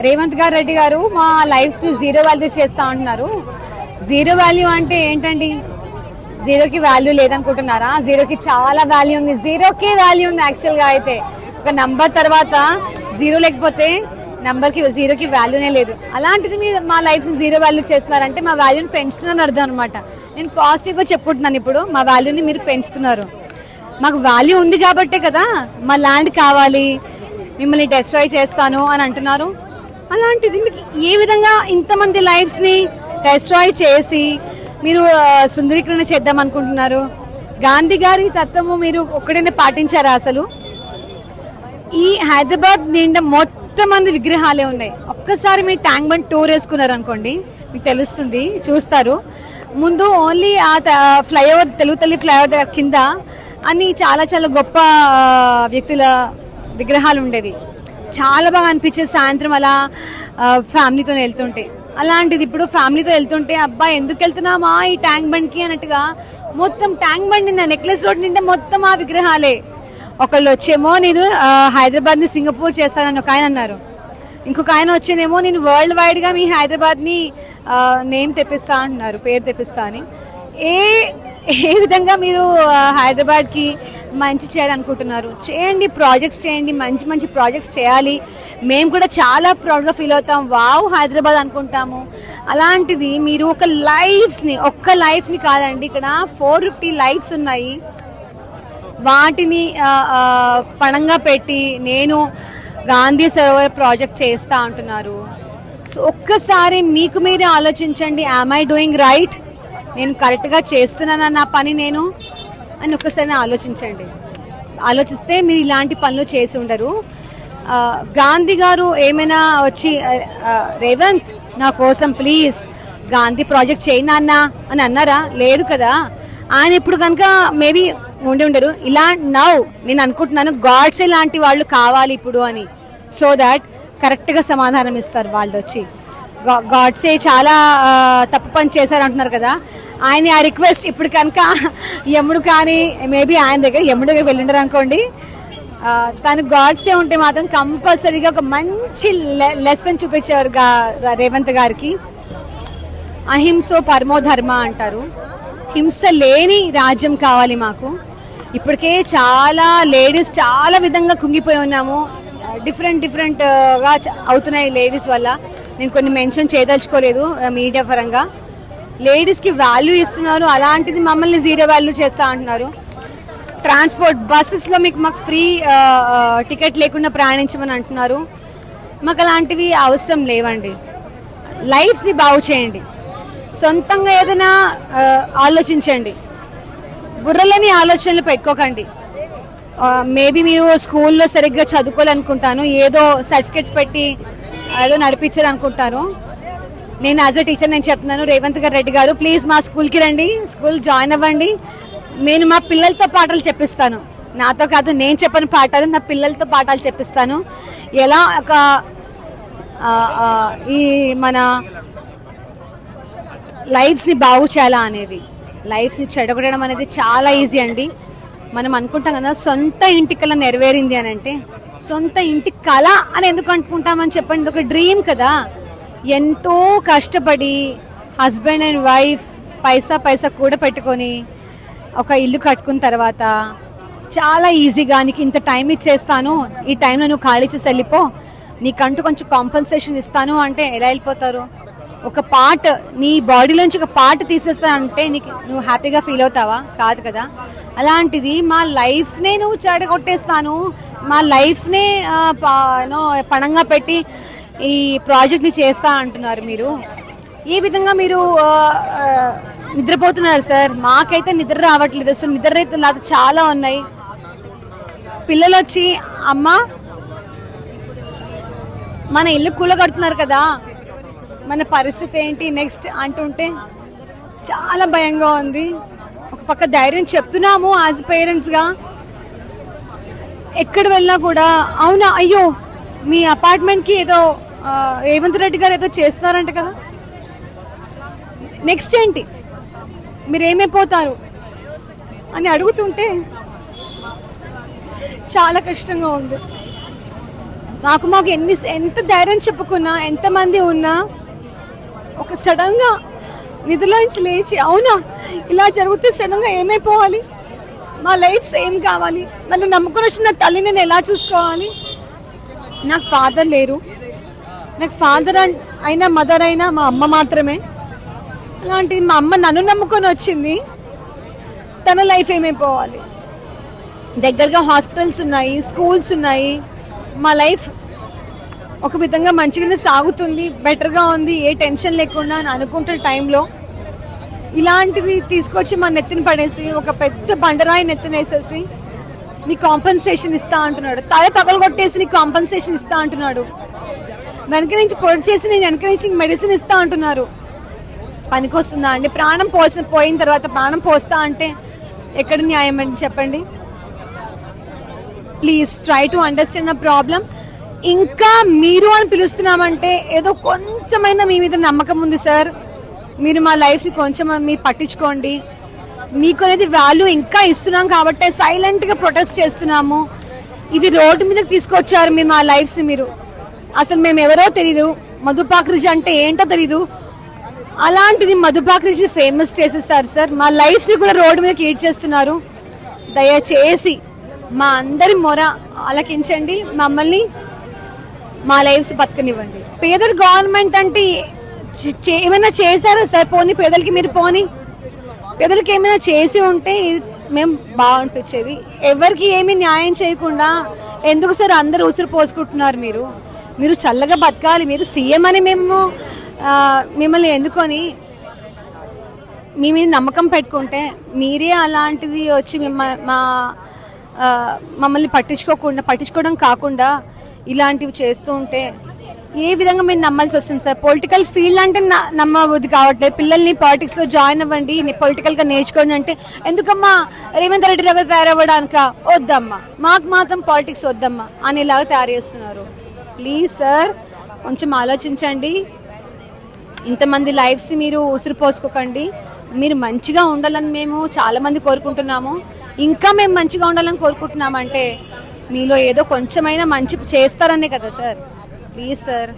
రేవంత్ రెడ్డి గారు మా lifes zero value చేస్తా అంటున్నారు. జీరో వాల్యూ అంటే ఏంటండి? జీరోకి వాల్యూ లేదనుకుంటున్నారా? జీరోకి చాలా వాల్యూ ఉంది. జీరోకి వాల్యూ ఉంది. యాక్చువల్గా అయితే ఒక నంబర్ తర్వాత జీరో లేకపోతే నంబర్కి జీరోకి వాల్యూనే లేదు. అలాంటిది మీరు మా లైఫ్స్ జీరో వాల్యూ చేస్తున్నారంటే మా వాల్యూని పెంచుతున్నారని అర్థం అనమాట. నేను పాజిటివ్గా చెప్పుకుంటున్నాను. ఇప్పుడు మా వాల్యూని మీరు పెంచుతున్నారు. మాకు వాల్యూ ఉంది కాబట్టే కదా మా ల్యాండ్ కావాలి, మిమ్మల్ని డిస్ట్రాయ్ చేస్తాను అని అంటున్నారు. అలాంటిది మీకు ఏ విధంగా ఇంతమంది లైఫ్స్ని డిస్ట్రాయ్ చేసి మీరు సుందరీకరణ చేద్దాం అనుకుంటున్నారు? గాంధీ గారి తత్వము మీరు ఒక్కడైనా పాటించారా? అసలు ఈ హైదరాబాద్ నిండా మొత్తం మంది విగ్రహాలే ఉన్నాయి. ఒక్కసారి మీరు ట్యాంక్ బండ్ టూర్ వేసుకున్నారు అనుకోండి, మీకు తెలుస్తుంది, చూస్తారు. ముందు ఓన్లీ ఆ ఫ్లైఓవర్, తెలుగు తల్లి ఫ్లైఓవర్ కింద అన్ని చాలా చాలా గొప్ప వ్యక్తుల విగ్రహాలు ఉండేవి. చాలా బాగా అనిపించేది సాయంత్రం అలా ఫ్యామిలీతో వెళ్తుంటే. అలాంటిది ఇప్పుడు ఫ్యామిలీతో వెళ్తుంటే అబ్బా ఎందుకు వెళ్తున్నామా ఈ ట్యాంక్ బండ్కి అన్నట్టుగా మొత్తం ట్యాంక్ బండ్ నిండా, నెక్లెస్ రోడ్ నిండా మొత్తం ఆ విగ్రహాలే. ఒకళ్ళు వచ్చేమో నేను హైదరాబాద్ని సింగపూర్ చేస్తానని ఒక ఆయన అన్నారు. ఇంకొక ఆయన వచ్చేనేమో నేను వరల్డ్ వైడ్గా మీ హైదరాబాద్ని నేమ్ తెప్పిస్తా అంటున్నారు, పేరు తెప్పిస్తా అని. ఏ విధంగా మీరు హైదరాబాద్కి మంచి చేయాలనుకుంటున్నారు? చేయండి, ప్రాజెక్ట్స్ చేయండి, మంచి మంచి ప్రాజెక్ట్స్ చేయాలి. మేము కూడా చాలా ప్రౌడ్గా ఫీల్ అవుతాం, వావ్ హైదరాబాద్ అనుకుంటాము. అలాంటిది మీరు ఒక్క లైఫ్ని కాదండి, ఇక్కడ 450 లైఫ్స్ ఉన్నాయి. వాటిని పణంగా పెట్టి నేను గాంధీ సరోవర్ ప్రాజెక్ట్ చేస్తా అంటున్నారు. సో ఒక్కసారి మీకు మీరే ఆలోచించండి, యామ్ ఐ డూయింగ్ రైట్? నేను కరెక్ట్గా చేస్తున్నానా నా పని నేను అని ఒక్కసారి ఆలోచించండి. ఆలోచిస్తే మీరు ఇలాంటి పనులు చేసి ఉండరు. గాంధీ గారు ఏమైనా వచ్చి రేవంత్ నా కోసం ప్లీజ్ గాంధీ ప్రాజెక్ట్ చేయి నాన్న అని అన్నారా? లేదు కదా. ఆయన ఇప్పుడు కనుక మేబీ ఉండి ఉండరు. ఇలా నేను అనుకుంటున్నాను గాడ్సే లాంటి వాళ్ళు కావాలి ఇప్పుడు అని, సో దాట్ కరెక్ట్గా సమాధానం ఇస్తారు వాళ్ళు వచ్చి. గాడ్సే చాలా తప్పు పని చేశారు అంటున్నారు కదా, ఆయన ఆ రిక్వెస్ట్ ఇప్పుడు కనుక యముడు కానీ మేబీ ఆయన యముడు దగ్గర వెళ్ళుండరు అనుకోండి, తను గాడ్సే ఉంటే మాత్రం కంపల్సరీగా ఒక మంచి లెసన్ చూపించారు రేవంత్ గారికి. అహింసో పరమో ధర్మ అంటారు. హింస లేని రాజ్యం కావాలి మాకు. ఇప్పటికే చాలా లేడీస్ చాలా విధంగా కుంగిపోయి ఉన్నాము. డిఫరెంట్గా అవుతున్నాయి లేడీస్ వల్ల. నేను కొన్ని మెన్షన్ చేయదలుచుకోలేదు మీడియా పరంగా. లేడీస్కి వాల్యూ ఇస్తున్నారు, అలాంటిది మమ్మల్ని జీరో వాల్యూ చేస్తా అంటున్నారు. ట్రాన్స్పోర్ట్ బస్సెస్లో మాకు ఫ్రీ టికెట్ లేకుండా ప్రయాణించమని అంటున్నారు. మాకు అలాంటివి అవసరం లేవండి. లైఫ్స్ని బాగు చేయండి, సొంతంగా ఏదైనా ఆలోచించండి, బుర్రలని ఆలోచనలు పెట్టుకోకండి. మేబీ మీరు స్కూల్లో సరిగ్గా చదువుకోవాలనుకుంటాను, ఏదో సర్టిఫికెట్స్ పెట్టి ఏదో నడిపించాలనుకుంటాను. నేను యాజ్ అ టీచర్ నేను చెప్తున్నాను, రేవంత్ రెడ్డి గారు ప్లీజ్ మా స్కూల్కి రండి, స్కూల్ జాయిన్ అవ్వండి. నేను మా పిల్లలతో పాఠాలు చెప్పిస్తాను. నాతో కాదు, నేను చెప్పని పాఠాలు నా పిల్లలతో పాఠాలు చెప్పిస్తాను. ఎలా ఒక ఈ మన లైఫ్స్ని బాగు చేయాలా అనేది. లైఫ్స్ని చెడగొట్టడం అనేది చాలా ఈజీ అండి. మనం అనుకుంటాం కదా సొంత ఇంటి కళ నెరవేరింది అని అంటే, సొంత ఇంటి కళ అని ఎందుకు అనుకుంటామని చెప్పండి, ఇది ఒక డ్రీమ్ కదా. ఎంతో కష్టపడి హస్బెండ్ అండ్ వైఫ్ పైసా కూడా పెట్టుకొని ఒక ఇల్లు కట్టుకున్న తర్వాత చాలా ఈజీగా నీకు ఇంత టైం ఇచ్చేస్తాను, ఈ టైంలో నువ్వు ఖాళీ చేసి వెళ్ళిపో, నీకంటూ కొంచెం కాంపన్సేషన్ ఇస్తాను అంటే ఎలా వెళ్ళిపోతారు? ఒక పార్ట్ నీ బాడీలోంచి ఒక పార్ట్ తీసేస్తానంటే నువ్వు హ్యాపీగా ఫీల్ అవుతావా? కాదు కదా. అలాంటిది మా లైఫ్నే నువ్వు చెడగొట్టేస్తాను, మా లైఫ్నే పణంగా పెట్టి ఈ ప్రాజెక్ట్ని చేస్తా అంటున్నారు. మీరు ఏ విధంగా మీరు నిద్రపోతున్నారు సార్? మాకైతే నిద్ర రావట్లేదు. అసలు నిద్ర రైతులు చాలా ఉన్నాయి. పిల్లలు వచ్చి అమ్మ మన ఇల్లు కూలగొడుతున్నారు కదా, మన పరిస్థితి ఏంటి నెక్స్ట్ అంటుంటే చాలా భయంగా ఉంది. ఒక పక్క ధైర్యం చెప్తున్నాము యాజ్ పేరెంట్స్గా, ఎక్కడ వెళ్ళినా కూడా అవునా అయ్యో మీ అపార్ట్మెంట్కి ఏదో రేవంత్ రెడ్డి గారు ఏదో చేస్తున్నారంట కదా, నెక్స్ట్ ఏంటి, మీరు ఏమైపోతారు అని అడుగుతుంటే చాలా కష్టంగా ఉంది. మాకు ఎంత ధైర్యం చెప్పుకున్నా, ఎంతమంది ఉన్నా ఒక సడన్గా నిధులోంచి లేచి అవునా ఇలా జరిగితే సడన్గా ఏమైపోవాలి, మా లైఫ్స్ ఏం కావాలి, నన్ను నమ్ముకుని వచ్చిన తల్లి నేను ఎలా చూసుకోవాలి. నాకు ఫాదర్ లేరు, నాకు ఫాదర్ అయినా మదర్ అయినా మా అమ్మ మాత్రమే. అలాంటిది మా అమ్మ నన్ను నమ్ముకొని వచ్చింది, తన లైఫ్ ఏమైపోవాలి. దగ్గరగా హాస్పిటల్స్ ఉన్నాయి, స్కూల్స్ ఉన్నాయి, మా లైఫ్ ఒక విధంగా మంచిగానే సాగుతుంది, బెటర్గా ఉంది, ఏ టెన్షన్ లేకుండా అని అనుకుంటున్న టైంలో ఇలాంటిది తీసుకొచ్చి మా నెత్తిన పడేసి ఒక పెద్ద బండరాయి నెత్తిన వేసేసి నీ కాంపన్సేషన్ ఇస్తా అంటున్నాడు. తల పగలు కొట్టేసి నీకు కాంపన్సేషన్ ఇస్తా అంటున్నాడు. వెనక నుంచి పొడి చేసి నేను వెనక నుంచి మెడిసిన్ ఇస్తా అంటున్నారు. పనికొస్తుందా అండి? ప్రాణం పోయిన తర్వాత ప్రాణం పోస్తా అంటే ఎక్కడ న్యాయం అండి చెప్పండి. Please try to understand the problem. ఇంకా మీరు అని పిలుస్తున్నామంటే ఏదో కొంచెమైనా మీ మీద నమ్మకం ఉంది సార్. మీరు మా లైఫ్ని కొంచెం మీరు పట్టించుకోండి. మీకు అనేది వాల్యూ ఇంకా ఇస్తున్నాం కాబట్టి సైలెంట్గా ప్రొటెస్ట్ చేస్తున్నాము. ఇది రోడ్డు మీదకి తీసుకొచ్చారు మీరు మా లైఫ్ని. మీరు అసలు మేము ఎవరో తెలీదు, మధుపాక్రిజ్ అంటే ఏంటో తెలీదు, అలాంటిది మధుపాక్రిజ్ ఫేమస్ చేసేస్తారు సార్. మా లైఫ్ని కూడా రోడ్డు మీదకి ఈడ్ చేస్తున్నారు. దయచేసి మా అందరి మొర ఆలకించండి, మమ్మల్ని మా లైఫ్స్ బతకనివ్వండి. పేదల గవర్నమెంట్ అంటే ఏమైనా చేశారా సార్? పోనీ పేదలకి మీరు పోనీ పేదలకి ఏమైనా చేసి ఉంటే మేము బాగుంటుంది. ఎవరికి ఏమీ న్యాయం చేయకుండా ఎందుకు సార్ అందరు ఉసురు పోసుకుంటున్నారు? మీరు చల్లగా బతకాలి, మీరు సీఎం అని మేము మిమ్మల్ని ఎన్నుకొని మీ మీద నమ్మకం పెట్టుకుంటే మీరే అలాంటిది వచ్చి మమ్మల్ని పట్టించుకోవడం కాకుండా ఇలాంటివి చేస్తూ ఉంటే ఏ విధంగా మేము నమ్మాల్సి వస్తుంది సార్? పొలిటికల్ ఫీల్డ్ అంటే నమ్మబుద్ధి కావట్లేదు. పిల్లల్ని పాలిటిక్స్లో జాయిన్ అవ్వండి, పొలిటికల్గా నేర్చుకోండి అంటే ఎందుకమ్మా రేవంత్ రెడ్డి లాగా తయారవ్వడానిక? వద్దమ్మా, మాకు మాత్రం పాలిటిక్స్ వద్దమ్మా అనేలాగా తయారు చేస్తున్నారు. ప్లీజ్ సార్ కొంచెం ఆలోచించండి. ఇంతమంది లైఫ్స్ మీరు ఉసురు పోసుకోకండి. మీరు మంచిగా ఉండాలని మేము చాలామంది కోరుకుంటున్నాము. ఇంకా మేము మంచిగా ఉండాలని కోరుకుంటున్నామంటే మీలో ఏదో కొంచెమైనా మంచి చేస్తారనే కదా సార్. Please sir.